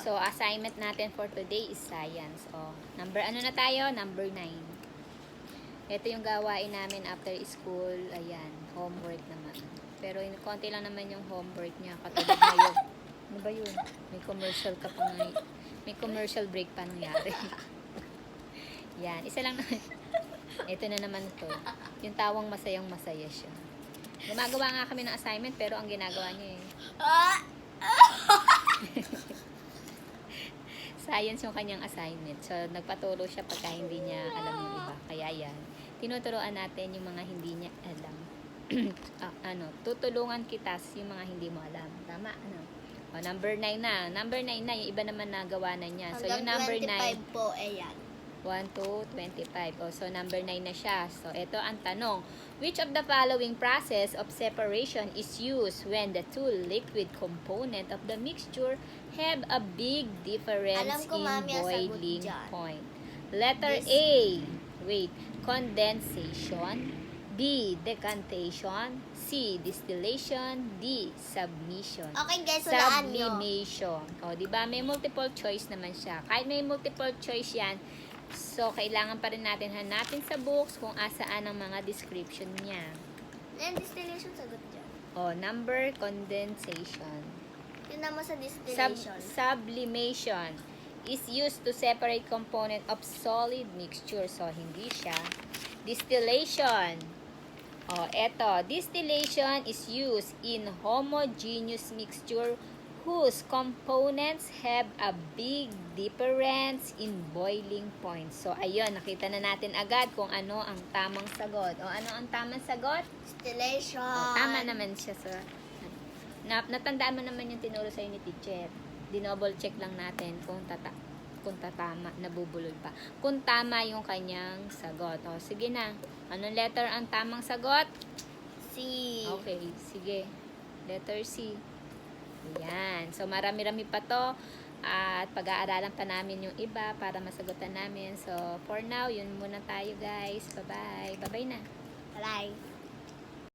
So, assignment natin for today is science. O, ano na tayo? Number 9. Ito yung gawain namin after school. Ayan, homework naman. Pero konti lang naman yung homework niya. Katulad na yun. Ano ba yun? May commercial ka pa nga. May commercial break pa nangyari. Yan, isa lang naman. Ito na naman to. Yung tawang masayang masaya siya. Gumagawa nga kami ng assignment pero ang ginagawa niya science yung kanyang assignment. So, nagpaturo siya pagka hindi niya alam yung iba. Kaya yan. Tinuturuan natin yung mga hindi niya alam. Tutulungan kita yung mga hindi mo alam. Tama, ano? O, number 9 na. Number 9 na. Yung iba naman nagawa na niya. So, yung number 9. 25 po, ayan. 1, 2, 25. So, number 9 na siya. So, ito ang tanong. Which of the following process of separation is used when the two liquid component of the mixture have a big difference in boiling point? Letter A. Condensation. B. Decantation. C. Distillation. D. Submission. Okay guys, walaan nyo. Sublimation. O, diba? May multiple choice naman siya. Kahit may multiple choice yan, so, kailangan pa rin natin hanapin sa books kung asaan ang mga description niya. And distillation, sagot dyan. O, number, condensation. Yun naman sa distillation. Sublimation is used to separate component of solid mixture. So, hindi siya. Distillation. O, eto. Distillation is used in homogeneous mixture whose components have a big difference in boiling point. So, ayun, nakita na natin agad kung ano ang tamang sagot. O, ano ang tamang sagot? Distillation. O, tama naman siya, sir. Natandaan mo naman yung tinuro sa'yo ni teacher. Dinouble check lang natin kung tatama, nabubulol pa. Kung tama yung kanyang sagot. O, sige na. Anong letter ang tamang sagot? C. Okay, sige. Letter C. Yan. So, marami-rami pa to. At pag-aaralan pa namin yung iba para masagutan namin. So, for now, yun muna tayo guys. Bye-bye. Bye-bye na. Bye.